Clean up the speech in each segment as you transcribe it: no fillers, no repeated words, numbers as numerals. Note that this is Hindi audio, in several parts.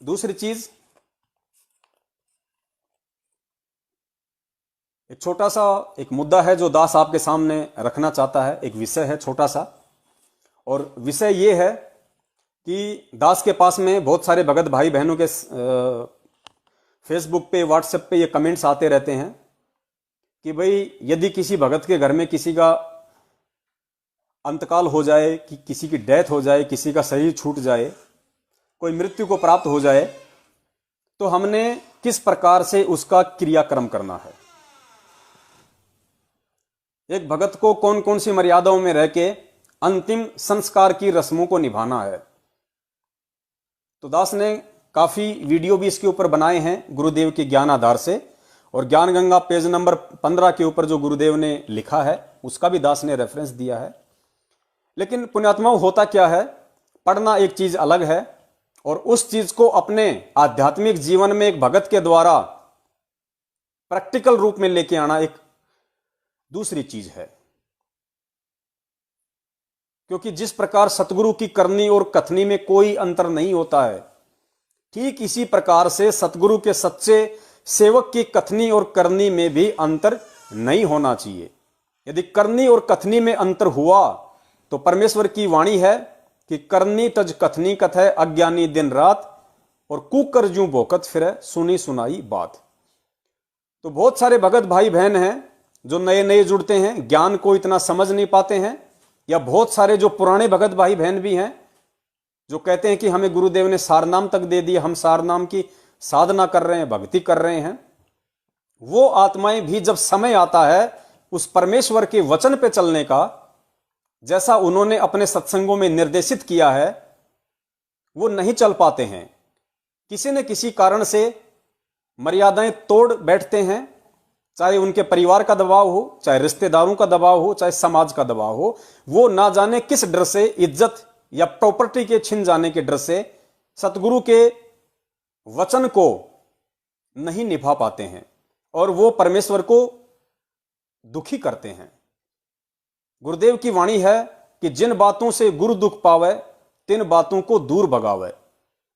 दूसरी चीज, एक छोटा सा एक मुद्दा है जो दास आपके सामने रखना चाहता है। एक विषय है छोटा सा, और विषय ये है कि दास के पास में बहुत सारे भगत भाई बहनों के फेसबुक पे, व्हाट्सएप पे ये कमेंट्स आते रहते हैं कि भाई यदि किसी भगत के घर में किसी का अंतकाल हो जाए, कि किसी की डेथ हो जाए, किसी का शरीर छूट जाए, कोई मृत्यु को प्राप्त हो जाए, तो हमने किस प्रकार से उसका क्रियाक्रम करना है। एक भगत को कौन कौन सी मर्यादाओं में रह के अंतिम संस्कार की रस्मों को निभाना है। तो दास ने काफी वीडियो भी इसके ऊपर बनाए हैं गुरुदेव के ज्ञान आधार से, और ज्ञान गंगा पेज नंबर 15 के ऊपर जो गुरुदेव ने लिखा है उसका भी दास ने रेफरेंस दिया है। लेकिन पुण्यात्माओं, होता क्या है, पढ़ना एक चीज अलग है और उस चीज को अपने आध्यात्मिक जीवन में एक भगत के द्वारा प्रैक्टिकल रूप में लेके आना एक दूसरी चीज है। क्योंकि जिस प्रकार सतगुरु की करनी और कथनी में कोई अंतर नहीं होता है, ठीक इसी प्रकार से सतगुरु के सच्चे सेवक की कथनी और करनी में भी अंतर नहीं होना चाहिए। यदि करनी और कथनी में अंतर हुआ तो परमेश्वर की वाणी है कि करनी तज कथनी कथ है, अज्ञानी दिन रात, और कुकर जूं भोकत फिरे, सुनी सुनाई बात। तो बहुत सारे भगत भाई बहन हैं जो नए नए जुड़ते हैं, ज्ञान को इतना समझ नहीं पाते हैं, या बहुत सारे जो पुराने भगत भाई बहन भी हैं जो कहते हैं कि हमें गुरुदेव ने सारनाम तक दे दिया, हम सारनाम की साधना कर रहे हैं, भक्ति कर रहे हैं। वो आत्माएं भी जब समय आता है उस परमेश्वर के वचन पे चलने का, जैसा उन्होंने अपने सत्संगों में निर्देशित किया है, वो नहीं चल पाते हैं। किसी न किसी कारण से मर्यादाएं तोड़ बैठते हैं, चाहे उनके परिवार का दबाव हो, चाहे रिश्तेदारों का दबाव हो, चाहे समाज का दबाव हो। वो ना जाने किस डर से, इज्जत या प्रॉपर्टी के छिन जाने के डर से सतगुरु के वचन को नहीं निभा पाते हैं और वो परमेश्वर को दुखी करते हैं। गुरुदेव की वाणी है कि जिन बातों से गुरु दुख पावे, तिन बातों को दूर भगावे।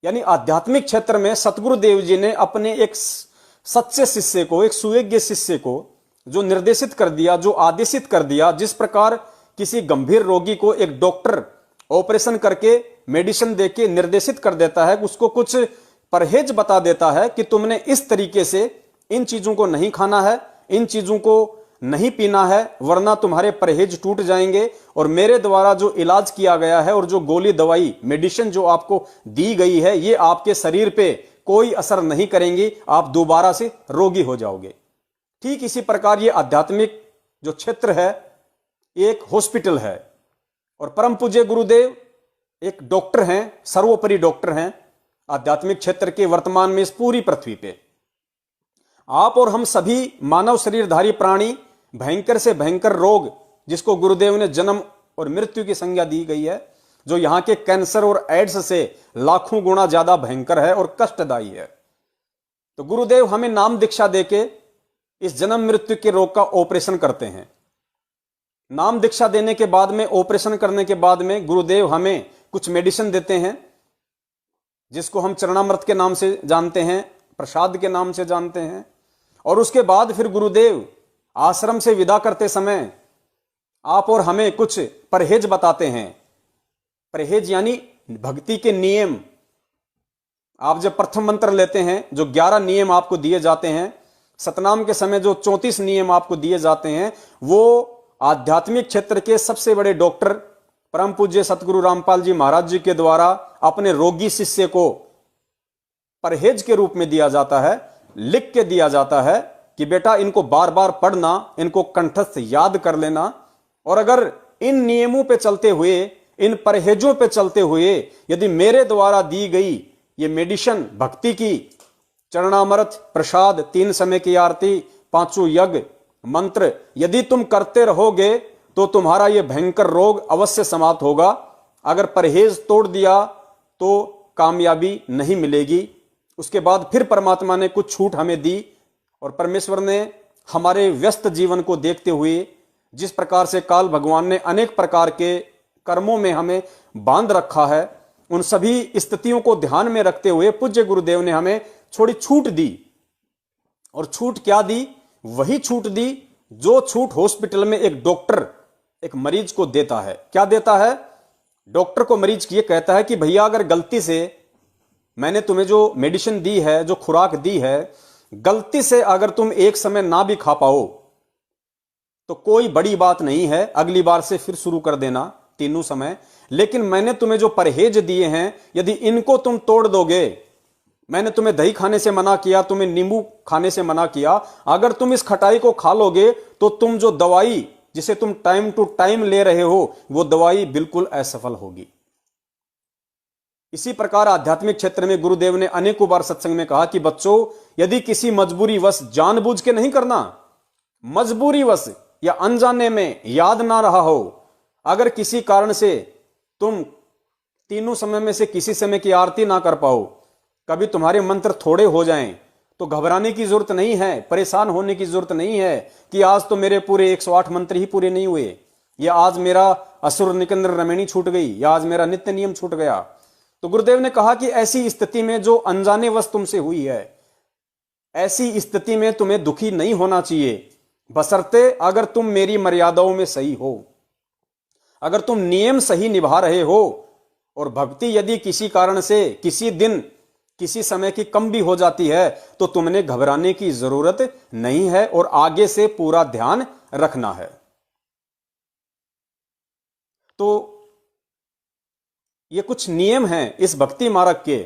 यानी आध्यात्मिक क्षेत्र में सतगुरुदेव जी ने अपने एक सच्चे शिष्य को, एक सुयोग्य शिष्य को जो निर्देशित कर दिया, जो आदेशित कर दिया, जिस प्रकार किसी गंभीर रोगी को एक डॉक्टर ऑपरेशन करके मेडिसिन देके निर्देशित कर देता है, उसको कुछ परहेज बता देता है कि तुमने इस तरीके से इन चीजों को नहीं खाना है, इन चीजों को नहीं पीना है, वरना तुम्हारे परहेज टूट जाएंगे, और मेरे द्वारा जो इलाज किया गया है और जो गोली दवाई मेडिसिन जो आपको दी गई है, ये आपके शरीर पे कोई असर नहीं करेंगी, आप दोबारा से रोगी हो जाओगे। ठीक इसी प्रकार ये आध्यात्मिक जो क्षेत्र है एक हॉस्पिटल है, और परम पूज्य गुरुदेव एक डॉक्टर हैं, सर्वोपरि डॉक्टर हैं आध्यात्मिक क्षेत्र के वर्तमान में इस पूरी पृथ्वी पे। आप और हम सभी मानव शरीरधारी प्राणी भयंकर से भयंकर रोग, जिसको गुरुदेव ने जन्म और मृत्यु की संज्ञा दी गई है, जो यहां के कैंसर और एड्स से लाखों गुना ज्यादा भयंकर है और कष्टदायी है, तो गुरुदेव हमें नाम दीक्षा देके इस जन्म मृत्यु के रोग का ऑपरेशन करते हैं। नाम दीक्षा देने के बाद में, ऑपरेशन करने के बाद में गुरुदेव हमें कुछ मेडिसिन देते हैं, जिसको हम चरणामृत के नाम से जानते हैं, प्रसाद के नाम से जानते हैं। और उसके बाद फिर गुरुदेव आश्रम से विदा करते समय आप और हमें कुछ परहेज बताते हैं। परहेज यानी भक्ति के नियम। आप जब प्रथम मंत्र लेते हैं, जो 11 नियम आपको दिए जाते हैं, सतनाम के समय जो 34 नियम आपको दिए जाते हैं, वो आध्यात्मिक क्षेत्र के सबसे बड़े डॉक्टर परम पूज्य सतगुरु रामपाल जी महाराज जी के द्वारा अपने रोगी शिष्य को परहेज के रूप में दिया जाता है, लिख के दिया जाता है कि बेटा इनको बार बार पढ़ना, इनको कंठस्थ याद कर लेना, और अगर इन नियमों पे चलते हुए, इन परहेजों पे चलते हुए यदि मेरे द्वारा दी गई ये मेडिसिन भक्ति की, चरणामृत, प्रसाद, 3 समय की आरती, 5 यज्ञ, मंत्र, यदि तुम करते रहोगे तो तुम्हारा ये भयंकर रोग अवश्य समाप्त होगा। अगर परहेज तोड़ दिया तो कामयाबी नहीं मिलेगी। उसके बाद फिर परमात्मा ने कुछ छूट हमें दी, और परमेश्वर ने हमारे व्यस्त जीवन को देखते हुए, जिस प्रकार से काल भगवान ने अनेक प्रकार के कर्मों में हमें बांध रखा है, उन सभी स्थितियों को ध्यान में रखते हुए पूज्य गुरुदेव ने हमें थोड़ी छूट दी। और छूट क्या दी? वही छूट दी जो छूट हॉस्पिटल में एक डॉक्टर एक मरीज को देता है। क्या देता है? डॉक्टर को मरीज ये कहता है कि भैया अगर गलती से मैंने तुम्हें जो मेडिसिन दी है, जो खुराक दी है, गलती से अगर तुम एक समय ना भी खा पाओ तो कोई बड़ी बात नहीं है, अगली बार से फिर शुरू कर देना तीनों समय। लेकिन मैंने तुम्हें जो परहेज दिए हैं, यदि इनको तुम तोड़ दोगे, मैंने तुम्हें दही खाने से मना किया, तुम्हें नींबू खाने से मना किया, अगर तुम इस खटाई को खा लोगे तो तुम जो दवाई जिसे तुम टाइम टू टाइम ले रहे हो, वो दवाई बिल्कुल असफल होगी। इसी प्रकार आध्यात्मिक क्षेत्र में गुरुदेव ने अनेकों बार सत्संग में कहा कि बच्चों, यदि किसी मजबूरीवश, जानबूझ के नहीं करना, मजबूरीवश या अनजाने में याद ना रहा हो, अगर किसी कारण से तुम तीनों समय में से किसी समय की आरती ना कर पाओ, कभी तुम्हारे मंत्र थोड़े हो जाएं, तो घबराने की जरूरत नहीं है, परेशान होने की जरूरत नहीं है कि आज तो मेरे पूरे 108 मंत्र ही पूरे नहीं हुए, या आज मेरा असुर निकंदर रमणी छूट गई, या आज मेरा नित्य नियम छूट गया। तो गुरुदेव ने कहा कि ऐसी स्थिति में जो अनजाने वश तुमसे हुई है, ऐसी स्थिति में तुम्हें दुखी नहीं होना चाहिए, बशर्ते अगर तुम मेरी मर्यादाओं में सही हो, अगर तुम नियम सही निभा रहे हो। और भक्ति यदि किसी कारण से किसी दिन किसी समय की कम भी हो जाती है तो तुमने घबराने की जरूरत नहीं है और आगे से पूरा ध्यान रखना है। तो ये कुछ नियम हैं इस भक्ति मार्ग के,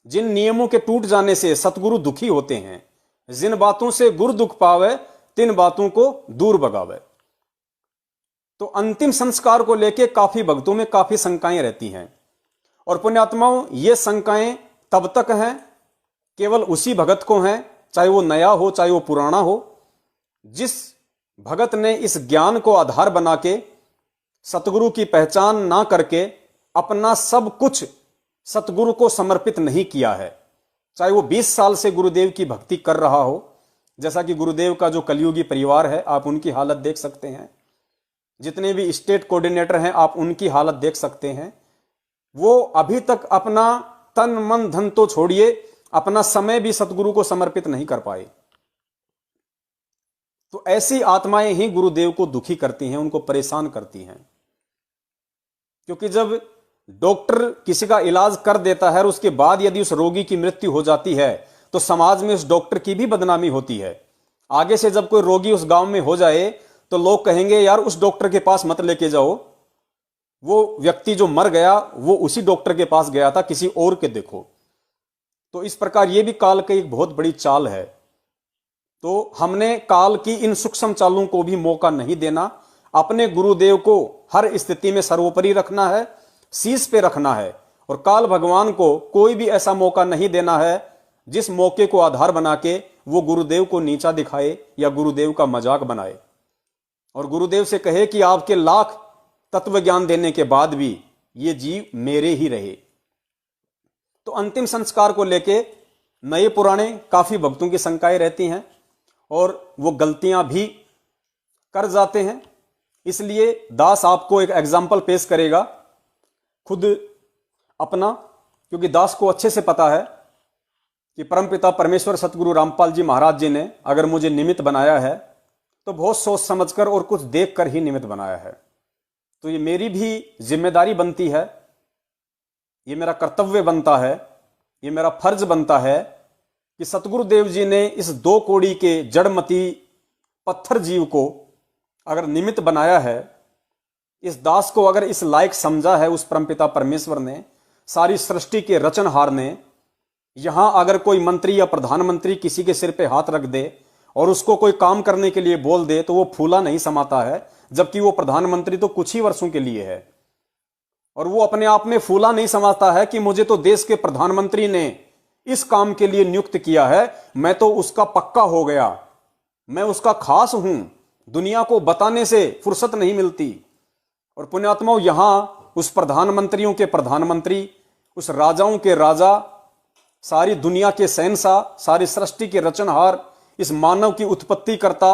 जिन नियमों के टूट जाने से सतगुरु दुखी होते हैं। जिन बातों से गुरु दुख पावे, तिन बातों को दूर भगावे। तो अंतिम संस्कार को लेकर काफी भक्तों में काफी शंकाएं रहती हैं। और पुण्यात्माओं, ये शंकाएं तब तक हैं, केवल उसी भगत को हैं, चाहे वो नया हो चाहे वो पुराना हो, जिस भगत ने इस ज्ञान को आधार बना के सतगुरु की पहचान ना करके अपना सब कुछ सतगुरु को समर्पित नहीं किया है। चाहे वो 20 साल से गुरुदेव की भक्ति कर रहा हो, जैसा कि गुरुदेव का जो कलयुगी परिवार है, आप उनकी हालत देख सकते हैं, जितने भी स्टेट कोऑर्डिनेटर हैं आप उनकी हालत देख सकते हैं। वो अभी तक अपना तन मन धन तो छोड़िए, अपना समय भी सतगुरु को समर्पित नहीं कर पाए। तो ऐसी आत्माएं ही गुरुदेव को दुखी करती हैं, उनको परेशान करती हैं। क्योंकि जब डॉक्टर किसी का इलाज कर देता है और उसके बाद यदि उस रोगी की मृत्यु हो जाती है तो समाज में उस डॉक्टर की भी बदनामी होती है। आगे से जब कोई रोगी उस गांव में हो जाए तो लोग कहेंगे यार उस डॉक्टर के पास मत लेके जाओ, वो व्यक्ति जो मर गया वो उसी डॉक्टर के पास गया था, किसी और के देखो। तो इस प्रकार ये भी काल की एक बहुत बड़ी चाल है। तो हमने काल की इन सूक्ष्म चालों को भी मौका नहीं देना, अपने गुरुदेव को हर स्थिति में सर्वोपरि रखना है, शीश पे रखना है। और काल भगवान को कोई भी ऐसा मौका नहीं देना है जिस मौके को आधार बना के वो गुरुदेव को नीचा दिखाए या गुरुदेव का मजाक बनाए और गुरुदेव से कहे कि आपके लाख तत्व ज्ञान देने के बाद भी ये जीव मेरे ही रहे। तो अंतिम संस्कार को लेके नए पुराने काफी भक्तों की शंकाएं रहती हैं और वो गलतियां भी कर जाते हैं। इसलिए दास आपको एक एग्जाम्पल पेश करेगा खुद अपना, क्योंकि दास को अच्छे से पता है कि परमपिता परमेश्वर सतगुरु रामपाल जी महाराज जी ने अगर मुझे निमित्त बनाया है तो बहुत सोच समझकर और कुछ देखकर ही निमित्त बनाया है। तो ये मेरी भी जिम्मेदारी बनती है, ये मेरा कर्तव्य बनता है, ये मेरा फर्ज बनता है कि सतगुरुदेव जी ने इस 2 कौड़ी के जड़मती पत्थर जीव को अगर निमित्त बनाया है, इस दास को अगर इस लायक समझा है उस परमपिता परमेश्वर ने, सारी सृष्टि के रचनहार ने, यहां अगर कोई मंत्री या प्रधानमंत्री किसी के सिर पे हाथ रख दे और उसको कोई काम करने के लिए बोल दे तो वो फूला नहीं समाता है, जबकि वो प्रधानमंत्री तो कुछ ही वर्षों के लिए है और वो अपने आप में फूला नहीं समाता है कि मुझे तो देश के प्रधानमंत्री ने इस काम के लिए नियुक्त किया है, मैं तो उसका पक्का हो गया, मैं उसका खास हूं, दुनिया को बताने से फुर्सत नहीं मिलती। और पुण्यात्माओं, यहां उस प्रधानमंत्रियों के प्रधानमंत्री, उस राजाओं के राजा, सारी दुनिया के शहंशाह, सारी सृष्टि के रचनहार, इस मानव की उत्पत्ति करता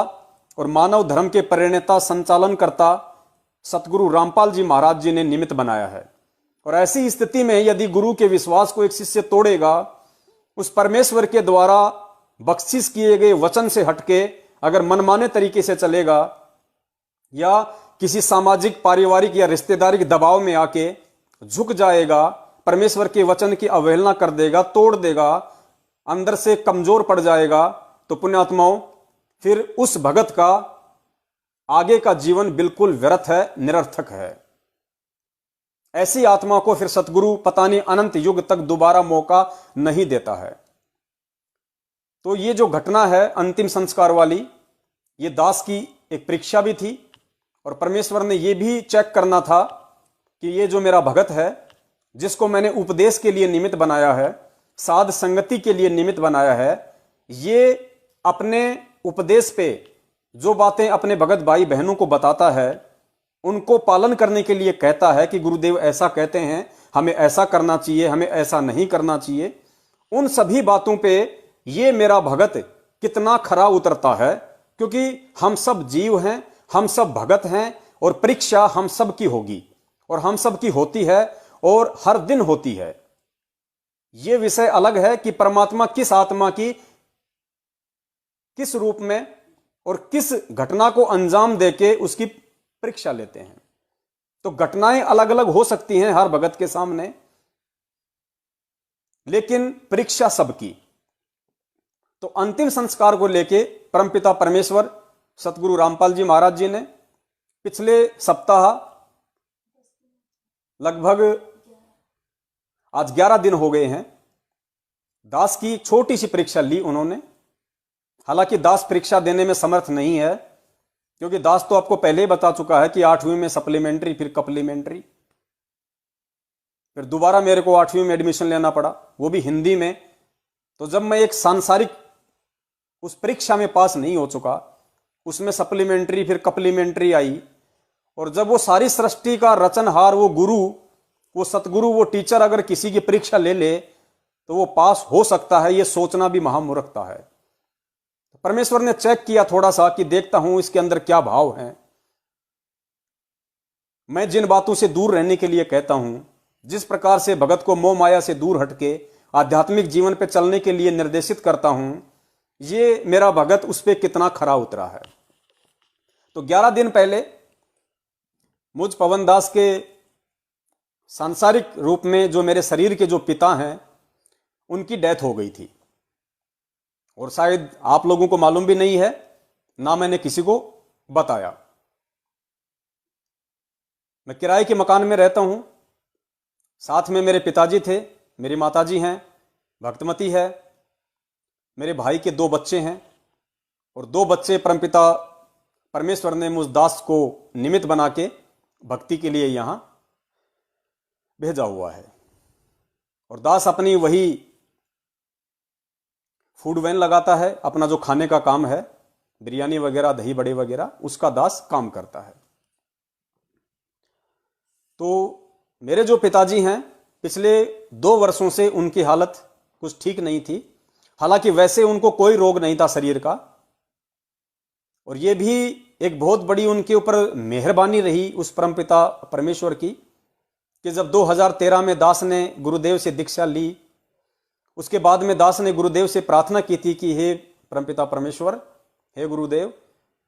और मानव धर्म के प्रणेता, संचालन करता सतगुरु रामपाल जी महाराज जी ने निमित्त बनाया है। और ऐसी स्थिति में यदि गुरु के विश्वास को एक शिष्य तोड़ेगा, उस परमेश्वर के द्वारा बख्शिश किए गए वचन से हटके अगर मनमाने तरीके से चलेगा या किसी सामाजिक, पारिवारिक या रिश्तेदारी के दबाव में आके झुक जाएगा, परमेश्वर के वचन की अवहेलना कर देगा, तोड़ देगा, अंदर से कमजोर पड़ जाएगा, तो पुण्यात्माओं फिर उस भगत का आगे का जीवन बिल्कुल व्यर्थ है, निरर्थक है। ऐसी आत्मा को फिर सतगुरु पता नहीं अनंत युग तक दोबारा मौका नहीं देता है। तो ये जो घटना है अंतिम संस्कार वाली, ये दास की एक परीक्षा भी थी और परमेश्वर ने ये भी चेक करना था कि ये जो मेरा भगत है, जिसको मैंने उपदेश के लिए निमित्त बनाया है, साध संगति के लिए निमित्त बनाया है, ये अपने उपदेश पे जो बातें अपने भगत भाई बहनों को बताता है, उनको पालन करने के लिए कहता है कि गुरुदेव ऐसा कहते हैं, हमें ऐसा करना चाहिए, हमें ऐसा नहीं करना चाहिए, उन सभी बातों पे ये मेरा भगत कितना खरा उतरता है। क्योंकि हम सब जीव हैं, हम सब भगत हैं और परीक्षा हम सब की होगी और हम सब की होती है और हर दिन होती है। यह विषय अलग है कि परमात्मा किस आत्मा की किस रूप में और किस घटना को अंजाम देके उसकी परीक्षा लेते हैं। तो घटनाएं अलग अलग हो सकती हैं हर भगत के सामने, लेकिन परीक्षा सबकी। तो अंतिम संस्कार को लेके परमपिता परमेश्वर सतगुरु रामपाल जी महाराज जी ने पिछले सप्ताह लगभग आज 11 दिन हो गए हैं, दास की छोटी सी परीक्षा ली उन्होंने। हालांकि दास परीक्षा देने में समर्थ नहीं है, क्योंकि दास तो आपको पहले ही बता चुका है कि 8वीं में सप्लीमेंट्री, फिर कप्लीमेंट्री, फिर दोबारा मेरे को 8वीं में एडमिशन लेना पड़ा, वो भी हिंदी में। तो जब मैं एक सांसारिक उस परीक्षा में पास नहीं हो चुका, उसमें सप्लीमेंट्री फिर कप्लीमेंट्री आई, और जब वो सारी सृष्टि का रचनहार, वो गुरु, वो सतगुरु, वो टीचर अगर किसी की परीक्षा ले ले तो वो पास हो सकता है, ये सोचना भी महामूर्खता है। तो परमेश्वर ने चेक किया थोड़ा सा कि देखता हूं इसके अंदर क्या भाव है। मैं जिन बातों से दूर रहने के लिए कहता हूं, जिस प्रकार से भगत को मोह माया से दूर हटके आध्यात्मिक जीवन पे चलने के लिए निर्देशित करता हूं, ये मेरा भगत उस पे कितना खरा उतरा है। तो 11 दिन पहले मुझ पवन दास के सांसारिक रूप में जो मेरे शरीर के जो पिता हैं, उनकी डेथ हो गई थी। और शायद आप लोगों को मालूम भी नहीं है, ना मैंने किसी को बताया। मैं किराए के मकान में रहता हूं, साथ में मेरे पिताजी थे, मेरी माताजी हैं, भक्तमती है, मेरे भाई के 2 बच्चे हैं और 2 बच्चे परमपिता परमेश्वर ने मुझ दास को निमित्त बना के भक्ति के लिए यहां भेजा हुआ है। और दास अपनी वही फूड वैन लगाता है, अपना जो खाने का काम है, बिरयानी वगैरह, दही बड़े वगैरह, उसका दास काम करता है। तो मेरे जो पिताजी हैं, पिछले 2 वर्षों से उनकी हालत कुछ ठीक नहीं थी। हालांकि वैसे उनको कोई रोग नहीं था शरीर का, और यह भी एक बहुत बड़ी उनके ऊपर मेहरबानी रही उस परमपिता परमेश्वर की कि जब 2013 में दास ने गुरुदेव से दीक्षा ली, उसके बाद में दास ने गुरुदेव से प्रार्थना की थी कि हे परमपिता परमेश्वर, हे गुरुदेव,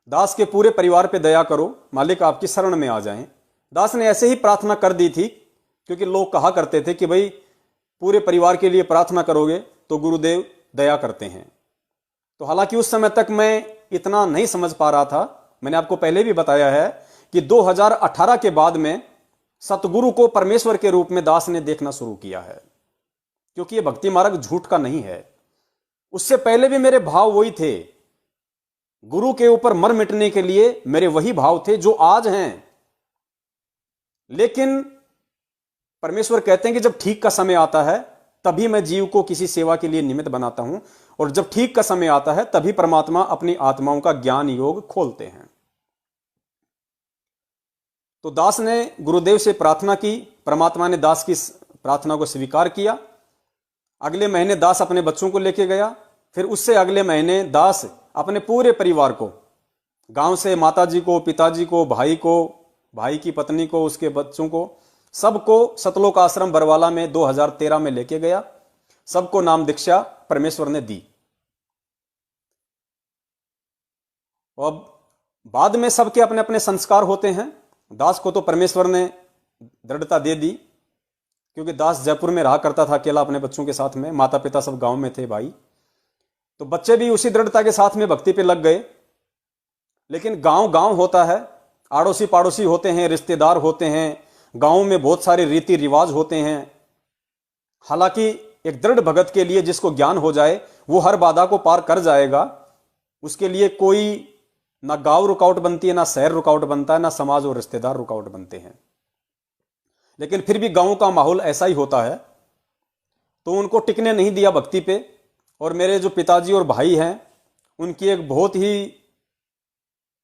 दास के पूरे परिवार पे दया करो, मालिक आपकी शरण में आ जाएं। दास ने ऐसे ही प्रार्थना कर दी थी, क्योंकि लोग कहा करते थे कि भाई पूरे परिवार के लिए प्रार्थना करोगे तो गुरुदेव दया करते हैं। तो हालांकि उस समय तक मैं इतना नहीं समझ पा रहा था। मैंने आपको पहले भी बताया है कि 2018 के बाद में सतगुरु को परमेश्वर के रूप में दास ने देखना शुरू किया है, क्योंकि यह भक्ति मार्ग झूठ का नहीं है। उससे पहले भी मेरे भाव वही थे, गुरु के ऊपर मर मिटने के लिए मेरे वही भाव थे जो आज हैं। लेकिन परमेश्वर कहते हैं कि जब ठीक का समय आता है तभी मैं जीव को किसी सेवा के लिए निमित्त बनाता हूं, और जब ठीक का समय आता है तभी परमात्मा अपनी आत्माओं का ज्ञान योग खोलते हैं। तो दास ने गुरुदेव से प्रार्थना की, परमात्मा ने दास की प्रार्थना को स्वीकार किया। अगले महीने दास अपने बच्चों को लेके गया, फिर उससे अगले महीने दास अपने पूरे परिवार को, गांव से माताजी को, पिताजी को, भाई को, भाई की पत्नी को, उसके बच्चों को, सबको सतलोक आश्रम बरवाला में 2013 में लेके गया, सबको नाम दीक्षा परमेश्वर ने दी। अब बाद में सबके अपने अपने संस्कार होते हैं। दास को तो परमेश्वर ने दृढ़ता दे दी, क्योंकि दास जयपुर में रहा करता था अकेला अपने बच्चों के साथ में, माता पिता सब गांव में थे भाई, तो बच्चे भी उसी दृढ़ता के साथ में भक्ति पे लग गए। लेकिन गांव गांव होता है, आड़ोसी पाड़ोसी होते हैं, रिश्तेदार होते हैं, गांव में बहुत सारे रीति रिवाज होते हैं। हालांकि एक दृढ़ भगत के लिए जिसको ज्ञान हो जाए वो हर बाधा को पार कर जाएगा, उसके लिए कोई ना गांव रुकावट बनती है, ना शहर रुकावट बनता है, ना समाज और रिश्तेदार रुकावट बनते हैं। लेकिन फिर भी गांव का माहौल ऐसा ही होता है, तो उनको टिकने नहीं दिया भक्ति पे। और मेरे जो पिताजी और भाई हैं, उनकी एक बहुत ही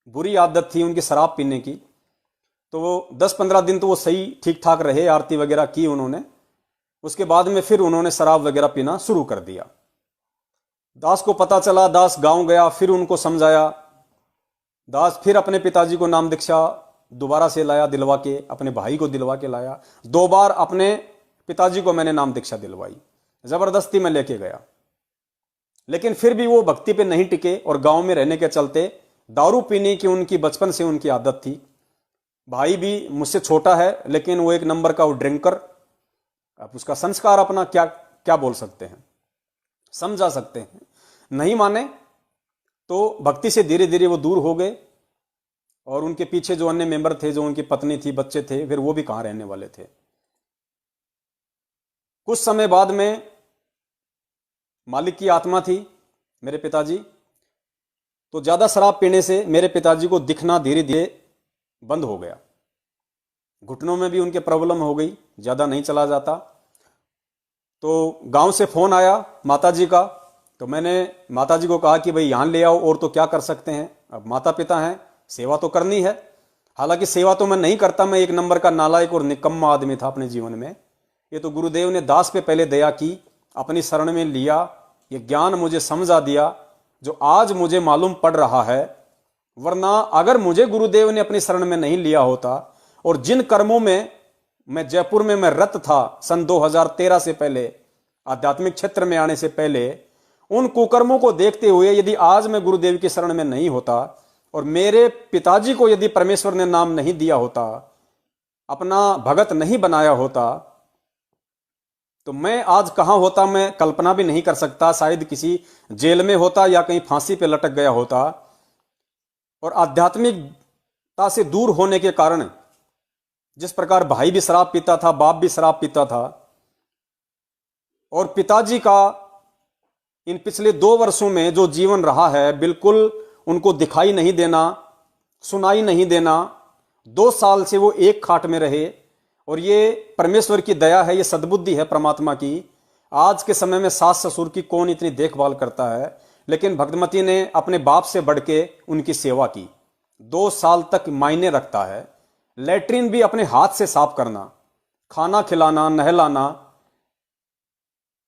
बुरी आदत थी उनकी शराब पीने की। तो वो 10-15 दिन तो वो सही ठीक ठाक रहे, आरती वगैरह की उन्होंने, उसके बाद में फिर उन्होंने शराब वगैरह पीना शुरू कर दिया। दास को पता चला, दास गांव गया, फिर उनको समझाया। दास फिर अपने पिताजी को नाम दीक्षा दोबारा से लाया, दिलवा के, अपने भाई को दिलवा के लाया। 2 बार अपने पिताजी को मैंने नाम दीक्षा दिलवाई, जबरदस्ती में लेके गया। लेकिन फिर भी वो भक्ति पे नहीं टिके, और गांव में रहने के चलते दारू पीने की उनकी बचपन से उनकी आदत थी। भाई भी मुझसे छोटा है, लेकिन वो एक नंबर का वो ड्रिंकर। आप उसका संस्कार अपना क्या क्या बोल सकते हैं, समझा सकते हैं। नहीं माने तो भक्ति से धीरे धीरे वो दूर हो गए, और उनके पीछे जो अन्य मेंबर थे, जो उनकी पत्नी थी, बच्चे थे, फिर वो भी कहां रहने वाले थे। कुछ समय बाद में मालिक की आत्मा थी मेरे पिताजी, तो ज्यादा शराब पीने से मेरे पिताजी को दिखना धीरे धीरे बंद हो गया। घुटनों में भी उनके प्रॉब्लम हो गई, ज्यादा नहीं चला जाता। तो गांव से फोन आया माताजी का, तो मैंने माताजी को कहा कि भाई यहां ले आओ, और तो क्या कर सकते हैं, अब माता पिता हैं, सेवा तो करनी है। हालांकि सेवा तो मैं नहीं करता, मैं एक नंबर का नालायक और निकम्मा आदमी था अपने जीवन में। ये तो गुरुदेव ने दास पे पहले दया की, अपनी शरण में लिया, ये ज्ञान मुझे समझा दिया जो आज मुझे मालूम पड़ रहा है। वरना अगर मुझे गुरुदेव ने अपनी शरण में नहीं लिया होता, और जिन कर्मों में मैं जयपुर में मैं रत था सन 2013 से पहले, आध्यात्मिक क्षेत्र में आने से पहले, उन कुकर्मों को देखते हुए यदि आज मैं गुरुदेव की शरण में नहीं होता, और मेरे पिताजी को यदि परमेश्वर ने नाम नहीं दिया होता, अपना भगत नहीं बनाया होता, तो मैं आज कहां होता मैं कल्पना भी नहीं कर सकता। शायद किसी जेल में होता, या कहीं फांसी पे लटक गया होता। और आध्यात्मिकता से दूर होने के कारण, जिस प्रकार भाई भी शराब पीता था, बाप भी शराब पीता था, और पिताजी का इन पिछले 2 वर्षों में जो जीवन रहा है, बिल्कुल उनको दिखाई नहीं देना, सुनाई नहीं देना। 2 साल से वो एक खाट में रहे, और ये परमेश्वर की दया है, ये सद्बुद्धि है परमात्मा की। आज के समय में सास ससुर की कौन इतनी देखभाल करता है, लेकिन भक्तमती ने अपने बाप से बढ़ के उनकी सेवा की। 2 साल तक मायने रखता है। लैट्रिन भी अपने हाथ से साफ करना, खाना खिलाना, नहलाना,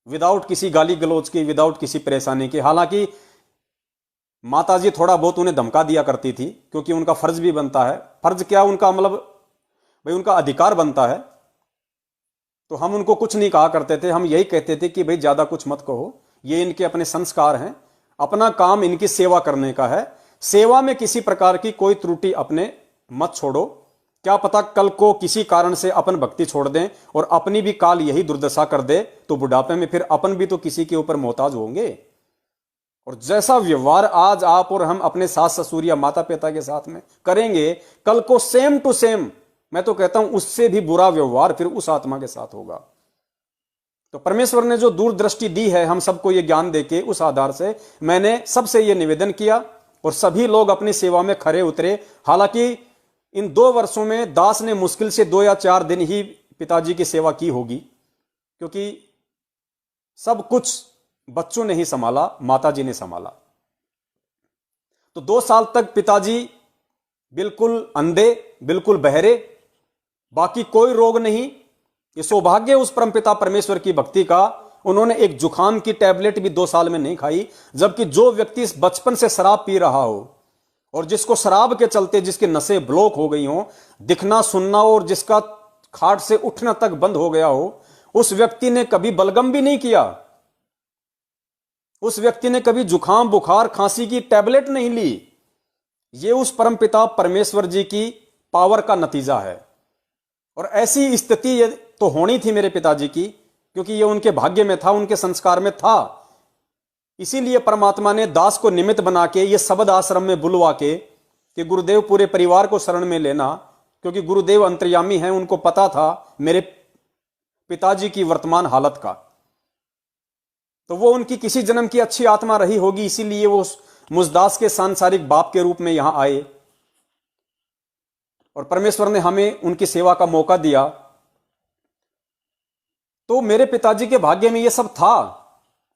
विदाउट किसी गाली गलौज की, विदाउट किसी परेशानी के। हालांकि माताजी थोड़ा बहुत उन्हें धमका दिया करती थी, क्योंकि उनका फर्ज भी बनता है। फर्ज क्या, उनका मतलब भाई उनका अधिकार बनता है। तो हम उनको कुछ नहीं कहा करते थे, हम यही कहते थे कि भाई ज्यादा कुछ मत कहो, ये इनके अपने संस्कार हैं, अपना काम इनकी सेवा करने का है। सेवा में किसी प्रकार की कोई त्रुटि अपने मत छोड़ो, क्या पता कल को किसी कारण से अपन भक्ति छोड़ दें और अपनी भी काल यही दुर्दशा कर दे, तो बुढ़ापे में फिर अपन भी तो किसी के ऊपर मोहताज होंगे। और जैसा व्यवहार आज आप और हम अपने सास ससुर या माता पिता के साथ में करेंगे, कल को सेम टू सेम, मैं तो कहता हूं उससे भी बुरा व्यवहार फिर उस आत्मा के साथ होगा। तो परमेश्वर ने जो दूरदृष्टि दी है हम सबको ये ज्ञान देके, उस आधार से मैंने सबसे ये निवेदन किया, और सभी लोग अपनी सेवा में खरे उतरे। हालांकि इन 2 वर्षों में दास ने मुश्किल से 2 या 4 दिन ही पिताजी की सेवा की होगी, क्योंकि सब कुछ बच्चों ने ही संभाला, माताजी ने संभाला। तो 2 साल तक पिताजी बिल्कुल अंधे, बिल्कुल बहरे, बाकी कोई रोग नहीं। ये सौभाग्य उस परमपिता परमेश्वर की भक्ति का। उन्होंने एक जुखाम की टैबलेट भी 2 साल में नहीं खाई, जबकि जो व्यक्ति इस बचपन से शराब पी रहा हो, और जिसको शराब के चलते जिसके नसें ब्लॉक हो गई हो, दिखना सुनना, और जिसका खाट से उठना तक बंद हो गया हो, उस व्यक्ति ने कभी बलगम भी नहीं किया, उस व्यक्ति ने कभी जुखाम बुखार खांसी की टैबलेट नहीं ली। यह उस परमपिता परमेश्वर जी की पावर का नतीजा है। और ऐसी स्थिति तो होनी थी मेरे पिताजी की, क्योंकि यह उनके भाग्य में था, उनके संस्कार में था। इसीलिए परमात्मा ने दास को निमित्त बना के ये शब्द आश्रम में बुलवा के कि गुरुदेव पूरे परिवार को शरण में लेना, क्योंकि गुरुदेव अंतर्यामी हैं, उनको पता था मेरे पिताजी की वर्तमान हालत का। तो वो उनकी किसी जन्म की अच्छी आत्मा रही होगी, इसीलिए वो मुझदास के सांसारिक बाप के रूप में यहां आए और परमेश्वर ने हमें उनकी सेवा का मौका दिया। तो मेरे पिताजी के भाग्य में यह सब था।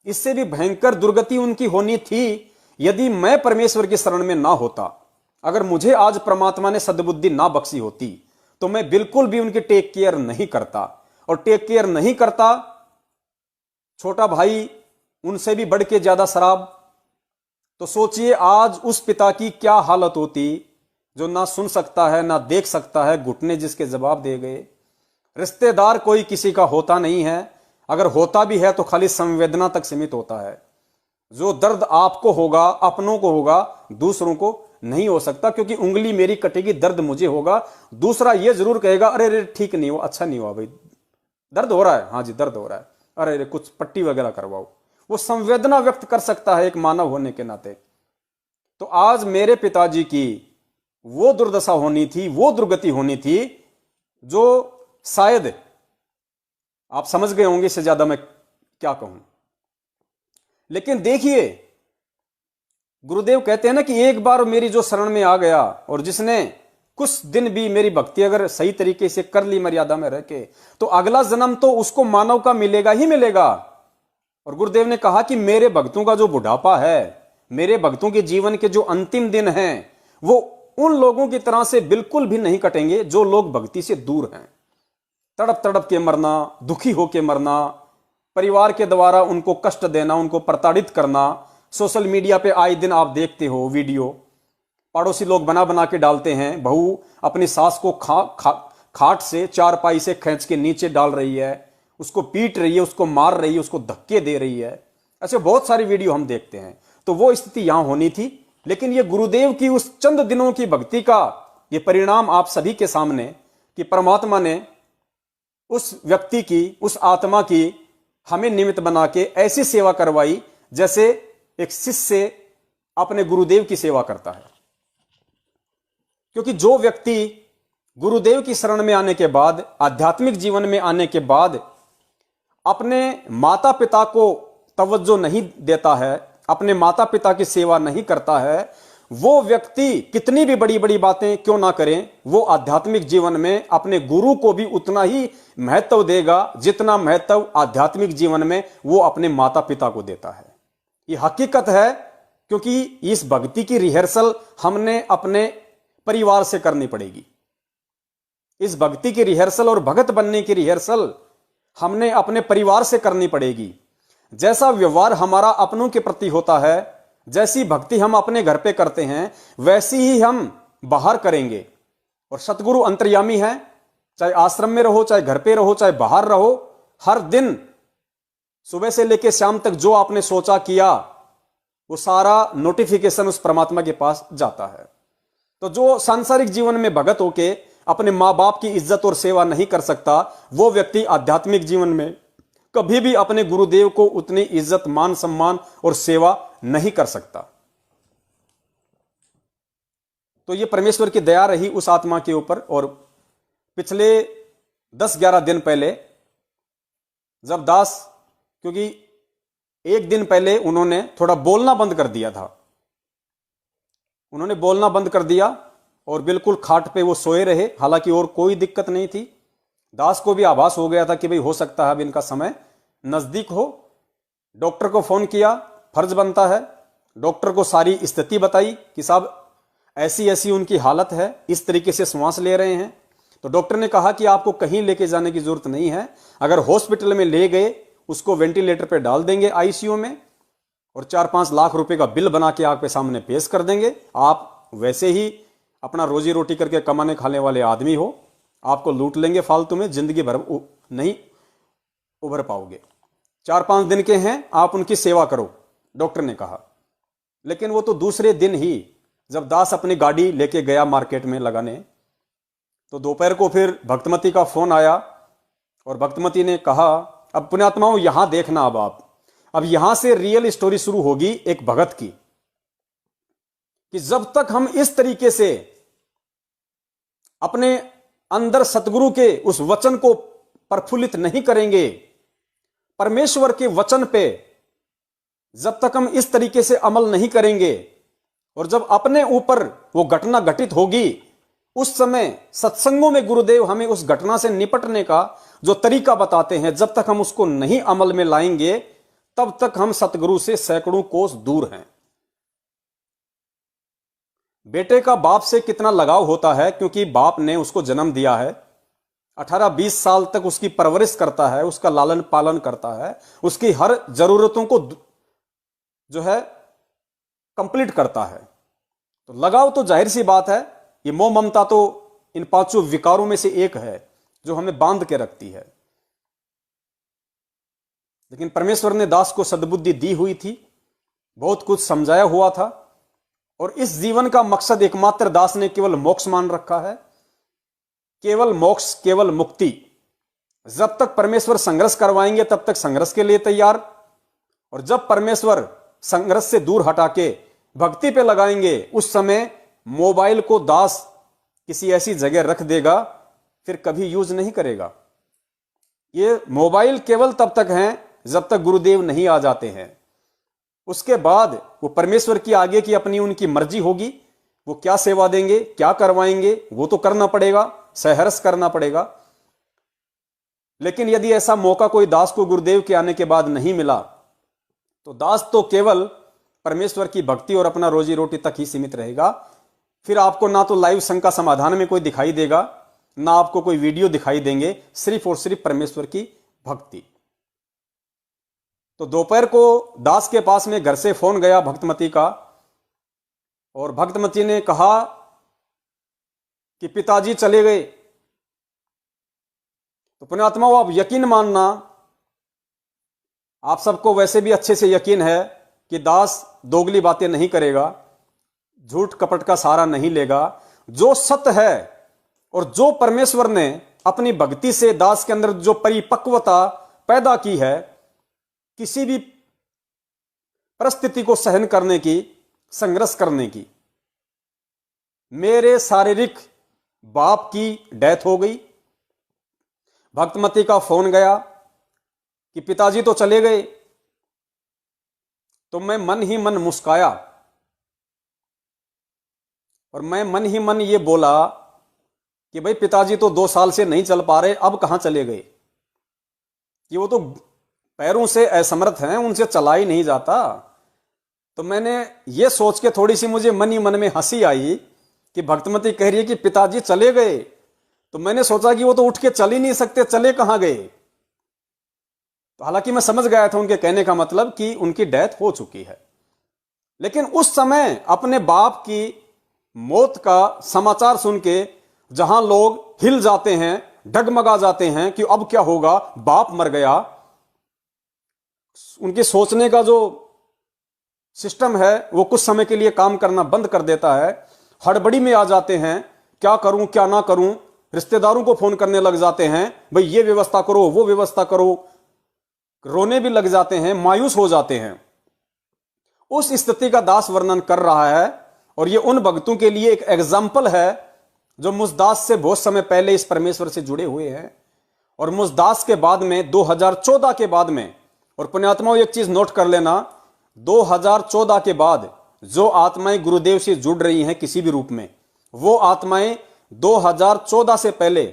इससे भी भयंकर दुर्गति उनकी होनी थी यदि मैं परमेश्वर की शरण में ना होता। अगर मुझे आज परमात्मा ने सद्बुद्धि ना बख्शी होती तो मैं बिल्कुल भी उनकी टेक केयर नहीं करता, और टेक केयर नहीं करता, छोटा भाई उनसे भी बढ़ के ज्यादा शराब। तो सोचिए आज उस पिता की क्या हालत होती, जो ना सुन सकता है ना देख सकता है, घुटने जिसके जवाब दे गए। रिश्तेदार कोई किसी का होता नहीं है, अगर होता भी है तो खाली संवेदना तक सीमित होता है। जो दर्द आपको होगा, अपनों को होगा, दूसरों को नहीं हो सकता, क्योंकि उंगली मेरी कटेगी, दर्द मुझे होगा, दूसरा ये जरूर कहेगा अरे अरे ठीक नहीं हुआ, अच्छा नहीं हुआ भाई, दर्द हो रहा है, हाँ जी दर्द हो रहा है, अरे अरे कुछ पट्टी वगैरह करवाओ। वो संवेदना व्यक्त कर सकता है एक मानव होने के नाते। तो आज मेरे पिताजी की वो दुर्दशा होनी थी, वो दुर्गति होनी थी, जो शायद आप समझ गए होंगे, इससे ज्यादा मैं क्या कहूं। लेकिन देखिए, गुरुदेव कहते हैं ना कि एक बार मेरी जो शरण में आ गया और जिसने कुछ दिन भी मेरी भक्ति अगर सही तरीके से कर ली, मर्यादा में रह के, तो अगला जन्म तो उसको मानव का मिलेगा ही मिलेगा। और गुरुदेव ने कहा कि मेरे भक्तों का जो बुढ़ापा है, मेरे भक्तों के जीवन के जो अंतिम दिन हैं, वो उन लोगों की तरह से बिल्कुल भी नहीं कटेंगे जो लोग भक्ति से दूर हैं। तड़प तड़प के मरना, दुखी होके मरना, परिवार के द्वारा उनको कष्ट देना, उनको प्रताड़ित करना। सोशल मीडिया पे आए दिन आप देखते हो वीडियो, पड़ोसी लोग बना बना के डालते हैं, बहू अपनी सास को खाट से, चारपाई से खींच के नीचे डाल रही है, उसको पीट रही है, उसको मार रही है, उसको धक्के दे रही है। ऐसे बहुत सारी वीडियो हम देखते हैं। तो वो स्थिति यहां होनी थी, लेकिन ये गुरुदेव की उस चंद दिनों की भक्ति का ये परिणाम आप सभी के सामने, कि परमात्मा ने उस व्यक्ति की, उस आत्मा की हमें निमित्त बना के ऐसी सेवा करवाई जैसे एक शिष्य अपने गुरुदेव की सेवा करता है। क्योंकि जो व्यक्ति गुरुदेव की शरण में आने के बाद, आध्यात्मिक जीवन में आने के बाद अपने माता पिता को तवज्जो नहीं देता है, अपने माता पिता की सेवा नहीं करता है, वो व्यक्ति कितनी भी बड़ी बड़ी बातें क्यों ना करें, वो आध्यात्मिक जीवन में अपने गुरु को भी उतना ही महत्व देगा जितना महत्व आध्यात्मिक जीवन में वो अपने माता पिता को देता है। ये हकीकत है, क्योंकि इस भक्ति की रिहर्सल हमने अपने परिवार से करनी पड़ेगी। इस भक्ति की रिहर्सल और भगत बनने की रिहर्सल हमने अपने परिवार से करनी पड़ेगी। जैसा व्यवहार हमारा अपनों के प्रति होता है, जैसी भक्ति हम अपने घर पे करते हैं, वैसी ही हम बाहर करेंगे। और सतगुरु अंतर्यामी है, चाहे आश्रम में रहो, चाहे घर पे रहो, चाहे बाहर रहो, हर दिन सुबह से लेकर शाम तक जो आपने सोचा किया, वो सारा नोटिफिकेशन उस परमात्मा के पास जाता है। तो जो सांसारिक जीवन में भगत होके अपने मां बाप की इज्जत और सेवा नहीं कर सकता, वो व्यक्ति आध्यात्मिक जीवन में कभी भी अपने गुरुदेव को उतनी इज्जत, मान सम्मान और सेवा नहीं कर सकता। तो ये परमेश्वर की दया रही उस आत्मा के ऊपर। और पिछले 10-11 दिन पहले जब दास, क्योंकि एक दिन पहले उन्होंने थोड़ा बोलना बंद कर दिया था, उन्होंने बोलना बंद कर दिया और बिल्कुल खाट पे वो सोए रहे, हालांकि और कोई दिक्कत नहीं थी। दास को भी आभास हो गया था कि भाई हो सकता है अब इनका समय नजदीक हो। डॉक्टर को फोन किया, फर्ज बनता है, डॉक्टर को सारी स्थिति बताई कि साहब ऐसी ऐसी उनकी हालत है, इस तरीके से श्वास ले रहे हैं। तो डॉक्टर ने कहा कि आपको कहीं लेके जाने की जरूरत नहीं है, अगर हॉस्पिटल में ले गए उसको वेंटिलेटर पे डाल देंगे आईसीयू में, और 4-5 लाख रुपए का बिल बना के आपके सामने पेश कर देंगे। आप वैसे ही अपना रोजी रोटी करके कमाने खाने वाले आदमी हो, आपको लूट लेंगे फालतू में, जिंदगी भर नहीं उभर पाओगे। 4-5 दिन के हैं, आप उनकी सेवा करो, डॉक्टर ने कहा। लेकिन वो तो दूसरे दिन ही जब दास अपनी गाड़ी लेके गया मार्केट में लगाने, तो दोपहर को फिर भक्तमती का फोन आया और भक्तमती ने कहा, अब पुण्यात्माओं यहां देखना, अब यहां से रियल स्टोरी शुरू होगी एक भगत की, कि जब तक हम इस तरीके से अपने अंदर सतगुरु के उस वचन को प्रफुल्लित नहीं करेंगे, परमेश्वर के वचन पे जब तक हम इस तरीके से अमल नहीं करेंगे, और जब अपने ऊपर वो घटना घटित होगी, उस समय सत्संगों में गुरुदेव हमें उस घटना से निपटने का जो तरीका बताते हैं, जब तक हम उसको नहीं अमल में लाएंगे, तब तक हम सतगुरु से सैकड़ों कोस दूर हैं। बेटे का बाप से कितना लगाव होता है, क्योंकि बाप ने उसको जन्म दिया है, 18-20 साल तक उसकी परवरिश करता है, उसका लालन पालन करता है, उसकी हर जरूरतों को जो है कंप्लीट करता है। तो लगाव तो जाहिर सी बात है, ये मोह ममता तो इन 5 विकारों में से एक है जो हमें बांध के रखती है। लेकिन परमेश्वर ने दास को सद्बुद्धि दी हुई थी, बहुत कुछ समझाया हुआ था, और इस जीवन का मकसद एकमात्र दास ने केवल मोक्ष मान रखा है, केवल मोक्ष, केवल मुक्ति। जब तक परमेश्वर संघर्ष करवाएंगे तब तक संघर्ष के लिए तैयार, और जब परमेश्वर संघर्ष से दूर हटा के भक्ति पे लगाएंगे, उस समय मोबाइल को दास किसी ऐसी जगह रख देगा, फिर कभी यूज नहीं करेगा। ये मोबाइल केवल तब तक है जब तक गुरुदेव नहीं आ जाते हैं। उसके बाद वो परमेश्वर की आगे की अपनी उनकी मर्जी होगी, वो क्या सेवा देंगे, क्या करवाएंगे, वो तो करना पड़ेगा, सहर्ष करना पड़ेगा। लेकिन यदि ऐसा मौका कोई दास को गुरुदेव के आने के बाद नहीं मिला, तो दास तो केवल परमेश्वर की भक्ति और अपना रोजी रोटी तक ही सीमित रहेगा। फिर आपको ना तो लाइव संघ का समाधान में कोई दिखाई देगा, ना आपको कोई वीडियो दिखाई देंगे, सिर्फ और सिर्फ परमेश्वर की भक्ति। तो दोपहर को दास के पास में घर से फोन गया भक्तमती का, और भक्तमती ने कहा कि पिताजी चले गए। तो पुण्यात्माओं, आप यकीन मानना, आप सबको वैसे भी अच्छे से यकीन है कि दास दोगली बातें नहीं करेगा, झूठ कपट का सहारा नहीं लेगा। जो सत्य है और जो परमेश्वर ने अपनी भक्ति से दास के अंदर जो परिपक्वता पैदा की है, किसी भी परिस्थिति को सहन करने की, संघर्ष करने की। मेरे शारीरिक बाप की डेथ हो गई, भक्तमती का फोन गया कि पिताजी तो चले गए, तो मैं मन ही मन मुस्काया, और मैं मन ही मन ये बोला कि भाई पिताजी तो 2 साल से नहीं चल पा रहे, अब कहां चले गए, कि वो तो पैरों से असमर्थ हैं, उनसे चला ही नहीं जाता। तो मैंने ये सोच के थोड़ी सी मुझे मन ही मन में हंसी आई कि भक्तमती कह रही है कि पिताजी चले गए, तो मैंने सोचा कि वो तो उठ के चल ही नहीं सकते, चले कहां गए। तो हालांकि मैं समझ गया था उनके कहने का मतलब कि उनकी डेथ हो चुकी है। लेकिन उस समय अपने बाप की मौत का समाचार सुन के जहां लोग हिल जाते हैं, डगमगा जाते हैं कि अब क्या होगा, बाप मर गया, उनके सोचने का जो सिस्टम है वो कुछ समय के लिए काम करना बंद कर देता है। हड़बड़ी में आ जाते हैं, क्या करूं क्या ना करूं, रिश्तेदारों को फोन करने लग जाते हैं, भाई ये व्यवस्था करो, वो व्यवस्था करो, रोने भी लग जाते हैं, मायूस हो जाते हैं। उस स्थिति का दास वर्णन कर रहा है, और ये उन भक्तों के लिए एक एग्जाम्पल है जो मुझदास से बहुत समय पहले इस परमेश्वर से जुड़े हुए हैं। और मुझदास के बाद में 2014 के बाद में, और पुण्यात्माओं एक चीज नोट कर लेना, 2014 के बाद जो आत्माएं गुरुदेव से जुड़ रही हैं किसी भी रूप में, वो आत्माएं 2014 से पहले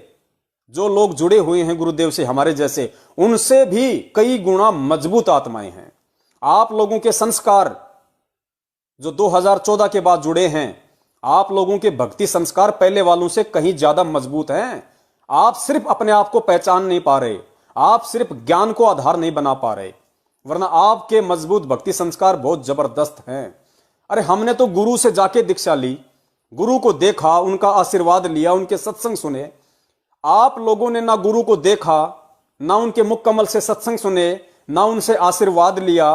जो लोग जुड़े हुए हैं गुरुदेव से हमारे जैसे, उनसे भी कई गुना मजबूत आत्माएं हैं। आप लोगों के संस्कार जो 2014 के बाद जुड़े हैं, आप लोगों के भक्ति संस्कार पहले वालों से कहीं ज्यादा मजबूत हैं। आप सिर्फ अपने आप को पहचान नहीं पा रहे, आप सिर्फ ज्ञान को आधार नहीं बना पा रहे, वरना आपके मजबूत भक्ति संस्कार बहुत जबरदस्त हैं। अरे हमने तो गुरु से जाके दीक्षा ली, गुरु को देखा, उनका आशीर्वाद लिया, उनके सत्संग सुने, आप लोगों ने ना गुरु को देखा, ना उनके मुख कमल से सत्संग सुने, ना उनसे आशीर्वाद लिया,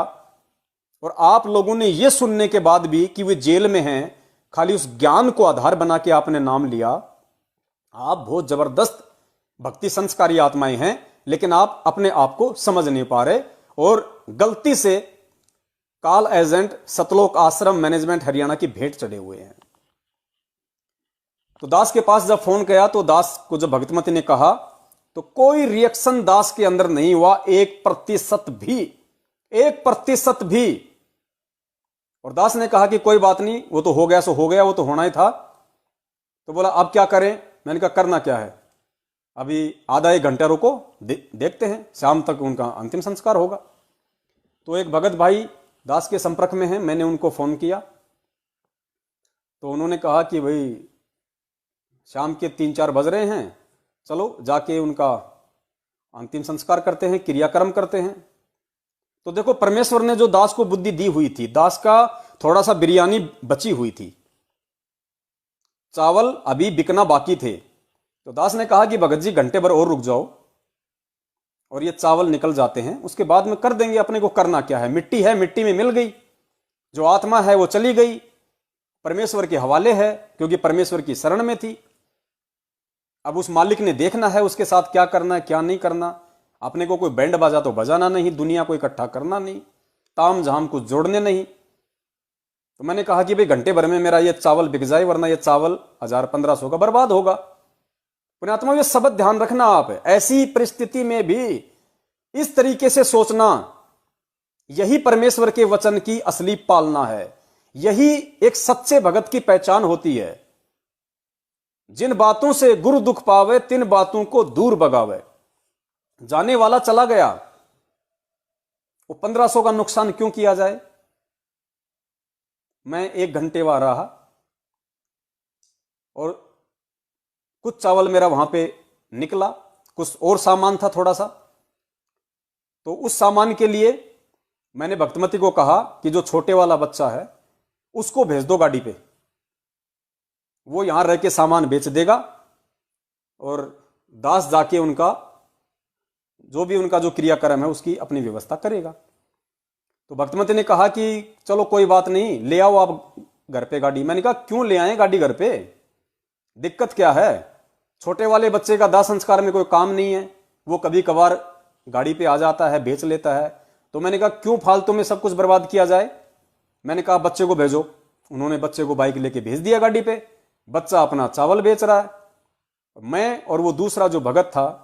और आप लोगों ने यह सुनने के बाद भी कि वे जेल में हैं, खाली उस ज्ञान को आधार बना के आपने नाम लिया। आप बहुत जबरदस्त भक्ति संस्कारी आत्माएं हैं, लेकिन आप अपने आप को समझ नहीं पा रहे और गलती से काल एजेंट सतलोक आश्रम मैनेजमेंट हरियाणा की भेंट चढ़े हुए हैं। तो दास के पास जब फोन किया तो दास को जब भक्तमती ने कहा तो कोई रिएक्शन दास के अंदर नहीं हुआ, 1% भी, 1% भी। और दास ने कहा कि कोई बात नहीं, वो तो हो गया सो हो गया, वो तो होना ही था। तो बोला अब क्या करें? मैंने कहा करना क्या है, अभी आधा 1 घंटा रुको, देखते हैं, शाम तक उनका अंतिम संस्कार होगा। तो एक भगत भाई दास के संपर्क में हैं, मैंने उनको फोन किया तो उन्होंने कहा कि भाई शाम के 3-4 बज रहे हैं, चलो जाके उनका अंतिम संस्कार करते हैं, क्रियाक्रम करते हैं। तो देखो परमेश्वर ने जो दास को बुद्धि दी हुई थी, दास का थोड़ा सा बिरयानी बची हुई थी, चावल अभी बिकना बाकी थे। तो दास ने कहा कि भगत जी घंटे भर और रुक जाओ और ये चावल निकल जाते हैं, उसके बाद में कर देंगे, अपने को करना क्या है, मिट्टी है, मिट्टी में मिल गई, जो आत्मा है वो चली गई, परमेश्वर के हवाले है, क्योंकि परमेश्वर की शरण में थी। अब उस मालिक ने देखना है उसके साथ क्या करना है क्या नहीं करना। अपने को कोई बैंड बाजा तो बजाना नहीं, दुनिया को इकट्ठा करना नहीं, ताम झाम कुछ जोड़ने नहीं। तो मैंने कहा कि भाई घंटे भर में मेरा ये चावल बिक जाए, वरना ये चावल 1000-1500 का बर्बाद होगा। पुण्यात्मा ये शब्द ध्यान रखना, आप ऐसी परिस्थिति में भी इस तरीके से सोचना, यही परमेश्वर के वचन की असली पालना है, यही एक सच्चे भगत की पहचान होती है। जिन बातों से गुरु दुख पावे, तिन बातों को दूर भगावे। जाने वाला चला गया, वो 1500 का नुकसान क्यों किया जाए। मैं 1 घंटे वहां रहा और कुछ चावल मेरा वहां पे निकला, कुछ और सामान था थोड़ा सा। तो उस सामान के लिए मैंने भक्तमती को कहा कि जो छोटे वाला बच्चा है उसको भेज दो गाड़ी पे, वो यहां रह के सामान बेच देगा और दास जाके उनका जो क्रियाक्रम है उसकी अपनी व्यवस्था करेगा। तो भक्तमती ने कहा कि चलो कोई बात नहीं, ले आओ आप घर पे गाड़ी। मैंने कहा क्यों ले आए गाड़ी घर पे, दिक्कत क्या है? छोटे वाले बच्चे का दाह संस्कार में कोई काम नहीं है, वो कभी कभार गाड़ी पे आ जाता है, बेच लेता है। तो मैंने कहा क्यों फालतू में सब कुछ बर्बाद किया जाए। मैंने कहा बच्चे को भेजो। उन्होंने बच्चे को बाइक लेके भेज दिया गाड़ी पे, बच्चा अपना चावल बेच रहा है। मैं और वो दूसरा जो भगत था,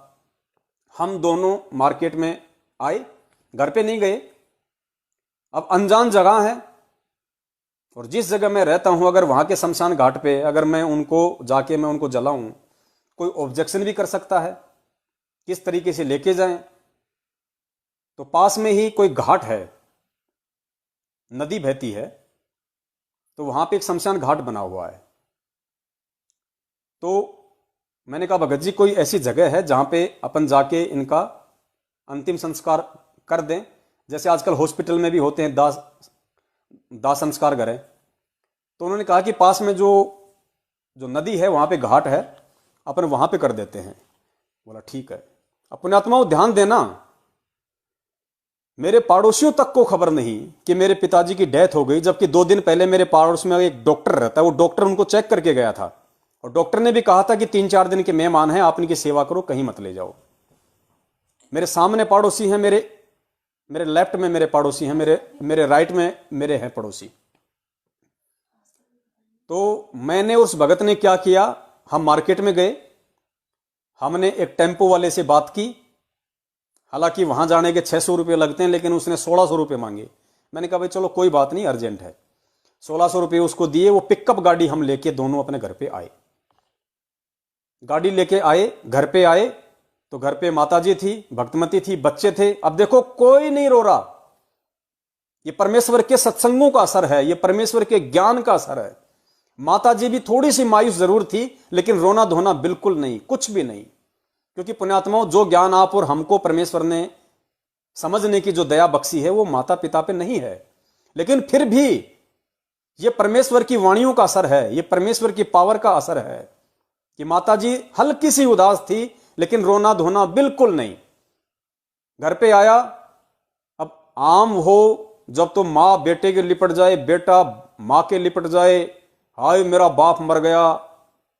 हम दोनों मार्केट में आए, घर पे नहीं गए। अब अनजान जगह है और जिस जगह मैं रहता हूं, अगर वहां के शमशान घाट पे अगर मैं उनको जाके मैं उनको जलाऊं, कोई ऑब्जेक्शन भी कर सकता है, किस तरीके से लेके जाएं। तो पास में ही कोई घाट है, नदी बहती है, तो वहां पे एक शमशान घाट बना हुआ है। तो मैंने कहा भगत जी कोई ऐसी जगह है जहां पे अपन जाके इनका अंतिम संस्कार कर दें, जैसे आजकल हॉस्पिटल में भी होते हैं दाह संस्कार घर है। तो उन्होंने कहा कि पास में जो नदी है वहां पे घाट है, अपन वहां पे कर देते हैं। बोला ठीक है। अपने आत्माओं ध्यान देना, मेरे पड़ोसियों तक को खबर नहीं कि मेरे पिताजी की डेथ हो गई, जबकि 2 दिन पहले मेरे पड़ोस में एक डॉक्टर रहता है, वो डॉक्टर उनको चेक करके गया था और डॉक्टर ने भी कहा था कि 3-4 दिन के मेहमान हैं, आप इनकी सेवा करो, कहीं मत ले जाओ। मेरे सामने पड़ोसी हैं, मेरे लेफ्ट में मेरे पड़ोसी हैं, मेरे राइट में मेरे हैं पड़ोसी। तो मैंने उस भगत ने क्या किया, हम मार्केट में गए, हमने एक टेम्पो वाले से बात की। हालांकि वहां जाने के 600 रुपये लगते हैं, लेकिन उसने 1600 रुपये मांगे। मैंने कहा भाई चलो कोई बात नहीं, अर्जेंट है। 1600 रुपये उसको दिए। वो पिकअप गाड़ी हम लेके दोनों अपने घर पे आए। गाड़ी लेके आए, घर पे आए तो घर पे माताजी थी, भक्तमती थी, बच्चे थे। अब देखो कोई नहीं रो रहा। ये परमेश्वर के सत्संगों का असर है, ये परमेश्वर के ज्ञान का असर है। माताजी भी थोड़ी सी मायूस जरूर थी, लेकिन रोना धोना बिल्कुल नहीं, कुछ भी नहीं। क्योंकि पुण्यात्माओं, जो ज्ञान आप और हमको परमेश्वर ने समझने की जो दया बख्शी है वो माता पिता पे नहीं है, लेकिन फिर भी ये परमेश्वर की वाणियों का असर है, ये परमेश्वर की पावर का असर है कि माताजी हल्की सी उदास थी, लेकिन रोना धोना बिल्कुल नहीं। घर पे आया, अब आम हो जब तो माँ बेटे के लिपट जाए, बेटा माँ के लिपट जाए, हाय मेरा बाप मर गया,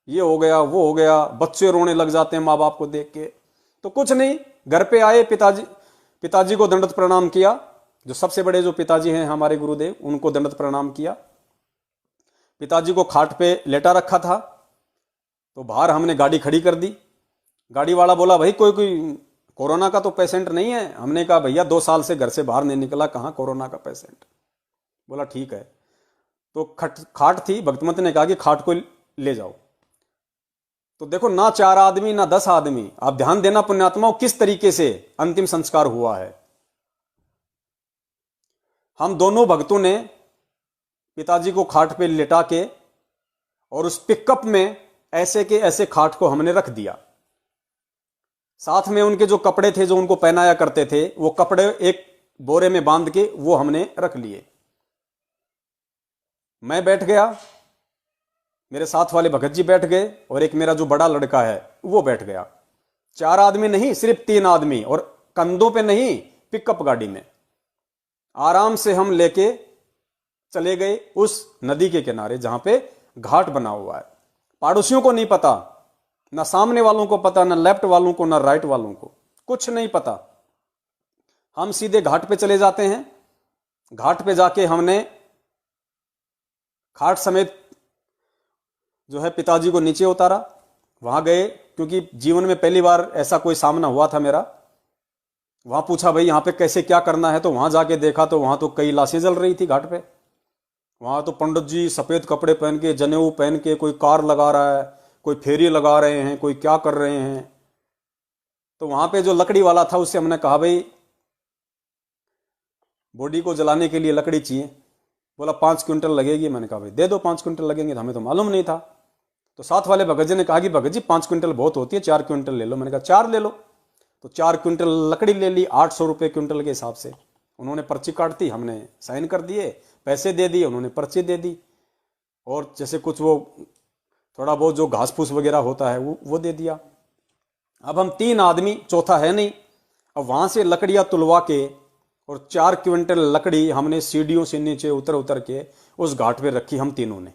ये हो गया वो हो गया, बच्चे रोने लग जाते हैं माँ बाप को देख के। तो कुछ नहीं, घर पे आए, पिताजी को दंडवत प्रणाम किया, जो सबसे बड़े जो पिताजी हैं हमारे गुरुदेव, उनको दंडवत प्रणाम किया। पिताजी को खाट पे लेटा रखा था, तो बाहर हमने गाड़ी खड़ी कर दी। गाड़ी वाला बोला भाई कोई कोरोना का तो पेशेंट नहीं है। हमने कहा भैया 2 साल से घर से बाहर नहीं निकला, कहाँ कोरोना का पेशेंट। बोला ठीक है। तो खाट थी, भक्तमती ने कहा कि खाट को ले जाओ। तो देखो, ना 4 आदमी ना 10 आदमी, आप ध्यान देना पुण्यात्माओं, किस तरीके से अंतिम संस्कार हुआ है। हम दोनों भक्तों ने पिताजी को खाट पे लेटा के और उस पिकअप में ऐसे के ऐसे खाट को हमने रख दिया। साथ में उनके जो कपड़े थे जो उनको पहनाया करते थे, वो कपड़े एक बोरे में बांध के वो हमने रख लिए। मैं बैठ गया, मेरे साथ वाले भगत जी बैठ गए, और एक मेरा जो बड़ा लड़का है वो बैठ गया। 4 आदमी नहीं, सिर्फ 3 आदमी, और कंधों पे नहीं, पिकअप गाड़ी में आराम से हम लेके चले गए उस नदी के किनारे जहां पे घाट बना हुआ है। पड़ोसियों को नहीं पता, ना सामने वालों को पता, ना लेफ्ट वालों को, ना राइट वालों को, कुछ नहीं पता। हम सीधे घाट पे चले जाते हैं। घाट पे जाके हमने खाट समेत जो है पिताजी को नीचे उतारा। वहां गए, क्योंकि जीवन में पहली बार ऐसा कोई सामना हुआ था मेरा। वहां पूछा भाई यहां पे कैसे क्या करना है, तो वहां जाके देखा तो वहां तो कई लाशें जल रही थी घाट पे। वहां तो पंडित जी सफेद कपड़े पहन के, जनेऊ पहन के, कोई कार लगा रहा है, कोई फेरी लगा रहे हैं, कोई क्या कर रहे हैं। तो वहां पे जो लकड़ी वाला था उससे हमने कहा भाई बॉडी को जलाने के लिए लकड़ी चाहिए। बोला 5 क्विंटल लगेगी। मैंने कहा भाई दे दो, 5 क्विंटल लगेंगे। हमें तो मालूम नहीं था। तो साथ वाले भगत जी ने कहा कि भगत जी 5 क्विंटल बहुत होती है, 4 क्विंटल ले लो। मैंने कहा 4 ले लो। तो 4 क्विंटल लकड़ी ले ली, 800 रुपये क्विंटल के हिसाब से। उन्होंने पर्ची काट दी, हमने साइन कर दिए, पैसे दे दिए, उन्होंने पर्ची दे दी, और जैसे कुछ वो थोड़ा बहुत जो घास फूस वगैरह होता है वो दे दिया। अब हम 3 आदमी, चौथा है नहीं। अब वहां से लकड़ियां तुलवा के और 4 क्विंटल लकड़ी हमने सीढ़ियों से नीचे उतर उतर के उस घाट पे रखी, हम तीनों ने।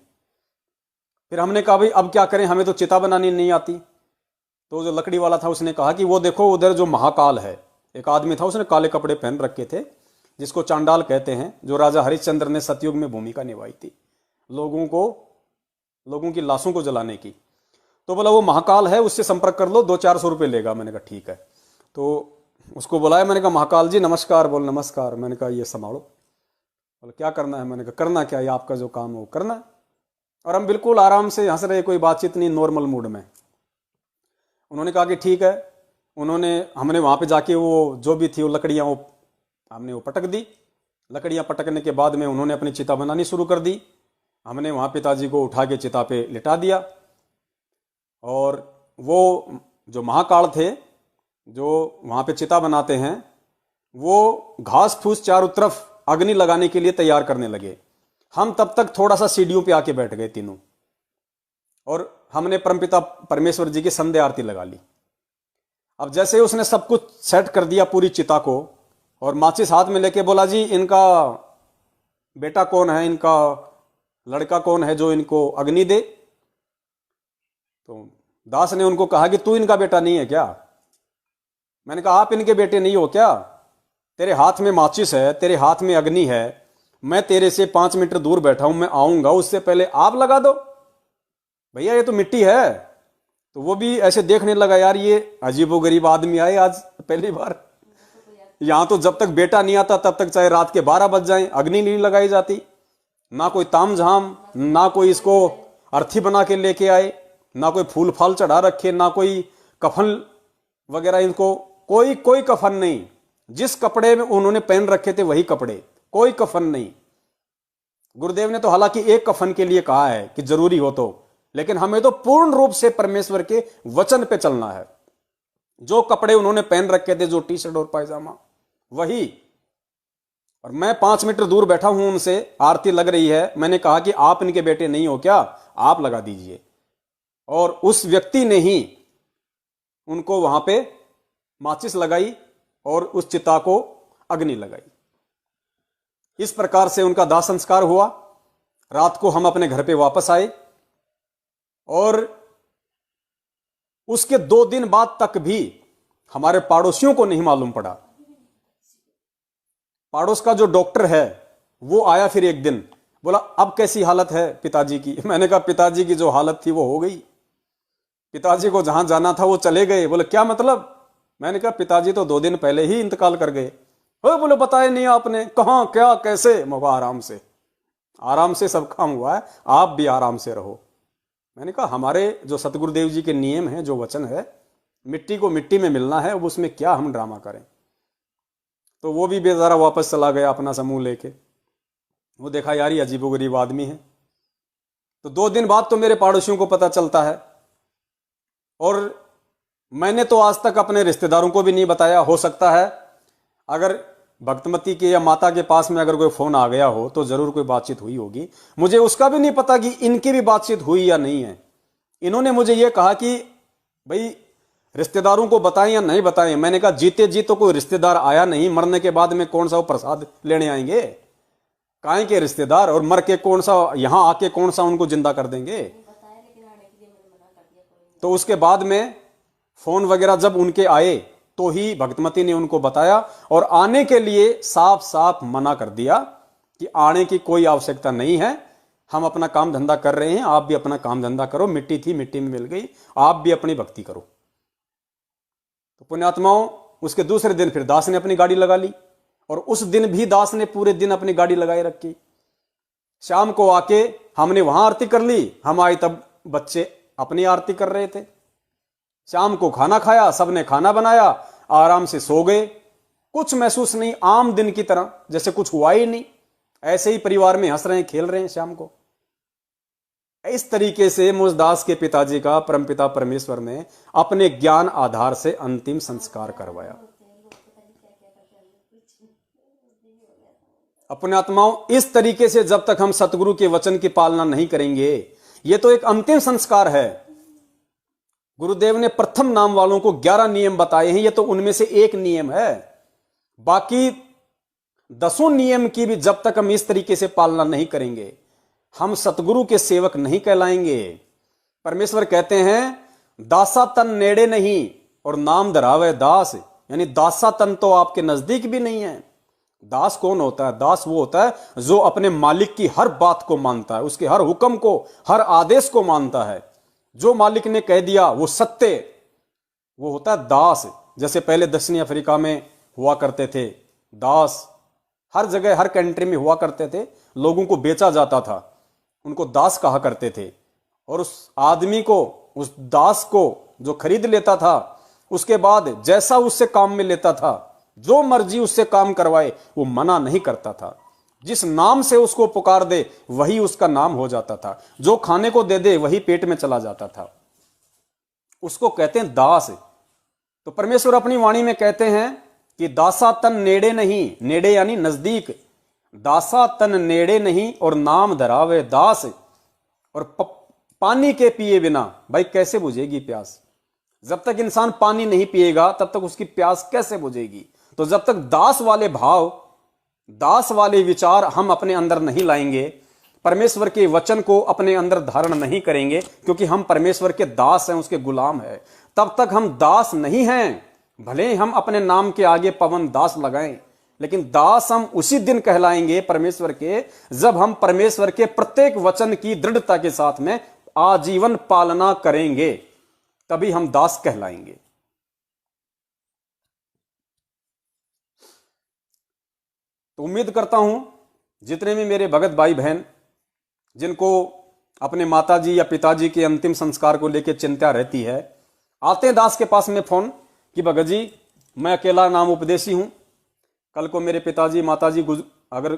फिर हमने कहा भाई अब क्या करें, हमें तो चिता बनानी नहीं आती। तो जो लकड़ी वाला था उसने कहा कि वो देखो उधर जो महाकाल है। एक आदमी था, उसने काले कपड़े पहन रखे थे, जिसको चांडाल कहते हैं, जो राजा हरिश्चंद्र ने सतयुग में भूमिका निभाई थी लोगों की लाशों को जलाने की। तो बोला वो महाकाल है, उससे संपर्क कर लो, 200-400 रुपये लेगा। मैंने कहा ठीक है। तो उसको बुलाया, मैंने कहा महाकाल जी नमस्कार। बोल नमस्कार। मैंने कहा ये संभालो। बोला क्या करना है। मैंने कहा करना क्या, ये आपका जो काम है वो करना है। और हम बिल्कुल आराम से हंस रहे, कोई बातचीत नहीं, नॉर्मल मूड में। उन्होंने कहा कि ठीक है। हमने वहां पे जाके वो जो भी थी वो लकड़ियां हमने वो पटक दी। लकड़ियां पटकने के बाद में उन्होंने अपनी चिता बनानी शुरू कर दी। हमने वहां पिताजी को उठा के चिता पे लिटा दिया। और वो जो महाकाल थे जो वहां पे चिता बनाते हैं, वो घास फूस चारों तरफ अग्नि लगाने के लिए तैयार करने लगे। हम तब तक थोड़ा सा सीढ़ियों पे आके बैठ गए तीनों, और हमने परमपिता परमेश्वर जी की संध्या आरती लगा ली। अब जैसे उसने सब कुछ सेट कर दिया पूरी चिता को, और माचिस हाथ में लेके बोला जी इनका बेटा कौन है, इनका लड़का कौन है जो इनको अग्नि दे। तो दास ने उनको कहा कि तू इनका बेटा नहीं है क्या। मैंने कहा आप इनके बेटे नहीं हो क्या, तेरे हाथ में माचिस है, तेरे हाथ में अग्नि है, मैं तेरे से 5 मीटर दूर बैठा हूं, मैं आऊंगा उससे पहले आप लगा दो। भैया ये तो मिट्टी है। तो वो भी ऐसे देखने लगा, यार ये अजीबोगरीब आदमी आए आज पहली बार। यहां तो जब तक बेटा नहीं आता तब तक चाहे रात के 12 बज जाएं अग्नि नहीं लगाई जाती, ना कोई तामझाम, ना कोई इसको अर्थी बना के लेके आए, ना कोई फूल फाल चढ़ा रखे, ना कोई कफन वगैरह, इनको कोई कफन नहीं। जिस कपड़े में उन्होंने पहन रखे थे वही कपड़े, कोई कफन नहीं। गुरुदेव ने तो हालांकि एक कफन के लिए कहा है कि जरूरी हो तो, लेकिन हमें तो पूर्ण रूप से परमेश्वर के वचन पे चलना है। जो कपड़े उन्होंने पहन रखे थे, जो टी शर्ट और पायजामा, वही। और मैं 5 मीटर दूर बैठा हूं उनसे, आरती लग रही है। मैंने कहा कि आप इनके बेटे नहीं हो क्या, आप लगा दीजिए। और उस व्यक्ति ने ही उनको वहां पे माचिस लगाई और उस चिता को अग्नि लगाई। इस प्रकार से उनका दाह संस्कार हुआ। रात को हम अपने घर पे वापस आए और उसके 2 दिन बाद तक भी हमारे पड़ोसियों को नहीं मालूम पड़ा। पड़ोस का जो डॉक्टर है वो आया फिर एक दिन, बोला अब कैसी हालत है पिताजी की। मैंने कहा पिताजी की जो हालत थी वो हो गई, पिताजी को जहां जाना था वो चले गए। बोले क्या मतलब? मैंने कहा पिताजी तो 2 दिन पहले ही इंतकाल कर गए। बोले बताया नहीं आपने, कहां क्या कैसे? मौका आराम से सब काम हुआ है, आप भी आराम से रहो। मैंने कहा हमारे जो सतगुरुदेव जी के नियम हैं, जो वचन है, मिट्टी को मिट्टी में मिलना है, अब उसमें क्या हम ड्रामा करें। तो वो भी बेचारा वापस चला गया अपना समूह लेके। वो देखा यार ये अजीबोगरीब आदमी है। तो 2 दिन बाद तो मेरे पड़ोसियों को पता चलता है और मैंने तो आज तक अपने रिश्तेदारों को भी नहीं बताया। हो सकता है अगर भक्तमती के या माता के पास में अगर कोई फोन आ गया हो तो जरूर कोई बातचीत हुई होगी। मुझे उसका भी नहीं पता कि इनकी भी बातचीत हुई या नहीं है। इन्होंने मुझे यह कहा कि भाई रिश्तेदारों को बताएं या नहीं बताएं। मैंने कहा जीते जी तो कोई रिश्तेदार आया नहीं, मरने के बाद में कौन सा वो प्रसाद लेने आएंगे? काहे के रिश्तेदार, और मर के कौन सा यहां आके कौन सा उनको जिंदा कर देंगे? तो उसके बाद में फोन वगैरह जब उनके आए तो ही भक्तमती ने उनको बताया और आने के लिए साफ साफ मना कर दिया कि आने की कोई आवश्यकता नहीं है, हम अपना काम धंधा कर रहे हैं, आप भी अपना काम धंधा करो। मिट्टी थी मिट्टी में मिल गई, आप भी अपनी भक्ति करो। तो पुण्यात्माओं, उसके दूसरे दिन फिर दास ने अपनी गाड़ी लगा ली और उस दिन भी दास ने पूरे दिन अपनी गाड़ी लगाए रखी। शाम को आके हमने वहां आरती कर ली, हम आए तब बच्चे अपनी आरती कर रहे थे। शाम को खाना खाया, सबने खाना बनाया, आराम से सो गए। कुछ महसूस नहीं, आम दिन की तरह, जैसे कुछ हुआ ही नहीं। ऐसे ही परिवार में हंस रहे हैं, खेल रहे हैं शाम को। इस तरीके से मुझदास के पिताजी का परमपिता परमेश्वर ने अपने ज्ञान आधार से अंतिम संस्कार करवाया। अपने आत्माओं, इस तरीके से जब तक हम सतगुरु के वचन की पालना नहीं करेंगे, यह तो एक अंतिम संस्कार है। गुरुदेव ने प्रथम नाम वालों को 11 नियम बताए हैं, यह तो उनमें से एक नियम है। बाकी 10 नियम की भी जब तक हम इस तरीके से पालना नहीं करेंगे, हम सतगुरु के सेवक नहीं कहलाएंगे। परमेश्वर कहते हैं दासा तन नेड़े नहीं और नाम धरावे दास, यानी दासा तन तो आपके नजदीक भी नहीं है। दास कौन होता है? दास वो होता है जो अपने मालिक की हर बात को मानता है, उसके हर हुक्म को, हर आदेश को मानता है। जो मालिक ने कह दिया वो सत्य, वो होता है दास। जैसे पहले दक्षिणी अफ्रीका में हुआ करते थे दास, हर जगह हर कंट्री में हुआ करते थे। लोगों को बेचा जाता था, उनको दास कहा करते थे। और उस आदमी को, उस दास को जो खरीद लेता था, उसके बाद जैसा उससे काम में लेता था, जो मर्जी उससे काम करवाए, वो मना नहीं करता था। जिस नाम से उसको पुकार दे वही उसका नाम हो जाता था, जो खाने को दे दे वही पेट में चला जाता था। उसको कहते हैं दास। तो परमेश्वर अपनी वाणी में कहते हैं कि दासा तन नेड़े नहीं, नेड़े यानी नजदीक, दासा तन नेड़े नहीं और नाम धरावे दास। और पानी के पिए बिना भाई कैसे बुझेगी प्यास? जब तक इंसान पानी नहीं पिएगा तब तक उसकी प्यास कैसे बुझेगी? तो जब तक दास वाले भाव, दास वाले विचार हम अपने अंदर नहीं लाएंगे, परमेश्वर के वचन को अपने अंदर धारण नहीं करेंगे, क्योंकि हम परमेश्वर के दास हैं, उसके गुलाम हैं, तब तक हम दास नहीं हैं। भले हम अपने नाम के आगे पवन दास लगाएं, लेकिन दास हम उसी दिन कहलाएंगे परमेश्वर के, जब हम परमेश्वर के प्रत्येक वचन की दृढ़ता के साथ में आजीवन पालना करेंगे, तभी हम दास कहलाएंगे। तो उम्मीद करता हूं जितने भी मेरे भगत भाई बहन जिनको अपने माताजी या पिताजी के अंतिम संस्कार को लेकर चिंता रहती है, आते हैं दास के पास में फोन कि भगत जी मैं अकेला नाम उपदेशी हूं, कल को मेरे पिताजी माताजी अगर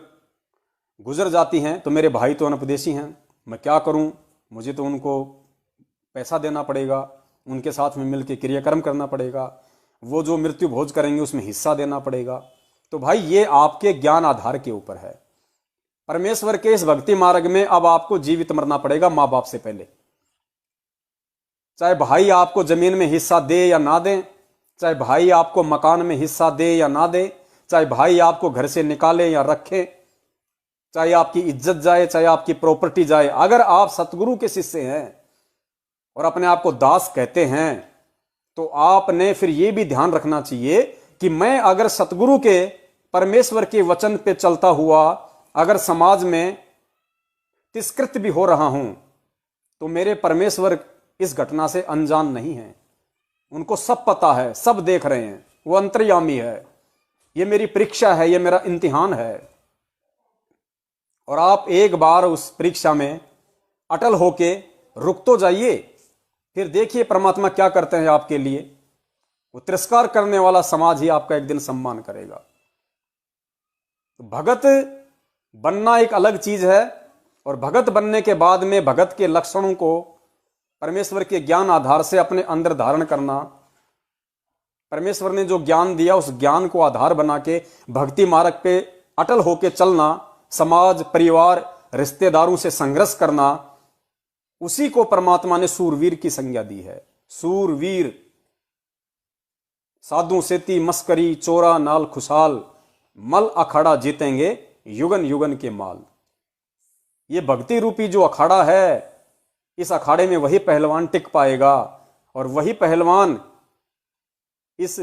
गुजर जाती हैं तो मेरे भाई तो अनुपदेशी हैं, मैं क्या करूं? मुझे तो उनको पैसा देना पड़ेगा, उनके साथ में मिलकर क्रियाकर्म करना पड़ेगा, वो जो मृत्यु भोज करेंगे उसमें हिस्सा देना पड़ेगा। तो भाई ये आपके ज्ञान आधार के ऊपर है। परमेश्वर के इस भक्ति मार्ग में अब आपको जीवित मरना पड़ेगा मां बाप से पहले। चाहे भाई आपको जमीन में हिस्सा दे या ना दे, चाहे भाई आपको मकान में हिस्सा दे या ना दे, चाहे भाई आपको घर से निकाले या रखे, चाहे आपकी इज्जत जाए, चाहे आपकी प्रॉपर्टी जाए, अगर आप सतगुरु के शिष्य हैं और अपने आप को दास कहते हैं तो आपने फिर यह भी ध्यान रखना चाहिए कि मैं अगर सतगुरु के परमेश्वर के वचन पे चलता हुआ अगर समाज में तिरस्कृत भी हो रहा हूं तो मेरे परमेश्वर इस घटना से अनजान नहीं है। उनको सब पता है, सब देख रहे हैं, वो अंतर्यामी है। ये मेरी परीक्षा है, ये मेरा इम्तिहान है। और आप एक बार उस परीक्षा में अटल होके रुक तो जाइए, फिर देखिए परमात्मा क्या करते हैं आपके लिए। वो तिरस्कार करने वाला समाज ही आपका एक दिन सम्मान करेगा। तो भगत बनना एक अलग चीज है, और भगत बनने के बाद में भगत के लक्षणों को परमेश्वर के ज्ञान आधार से अपने अंदर धारण करना, परमेश्वर ने जो ज्ञान दिया उस ज्ञान को आधार बना के भक्ति मार्ग पे अटल होके चलना, समाज, परिवार, रिश्तेदारों से संघर्ष करना, उसी को परमात्मा ने सूरवीर की संज्ञा दी है। सूरवीर साधु सेती मस्करी चोरा नाल खुशहाल, मल अखाड़ा जीतेंगे युगन युगन के माल। ये भक्ति रूपी जो अखाड़ा है, इस अखाड़े में वही पहलवान टिक पाएगा और वही पहलवान इस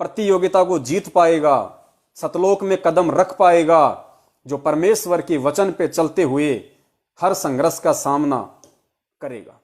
प्रतियोगिता को जीत पाएगा, सतलोक में कदम रख पाएगा, जो परमेश्वर के वचन पे चलते हुए हर संघर्ष का सामना करेगा।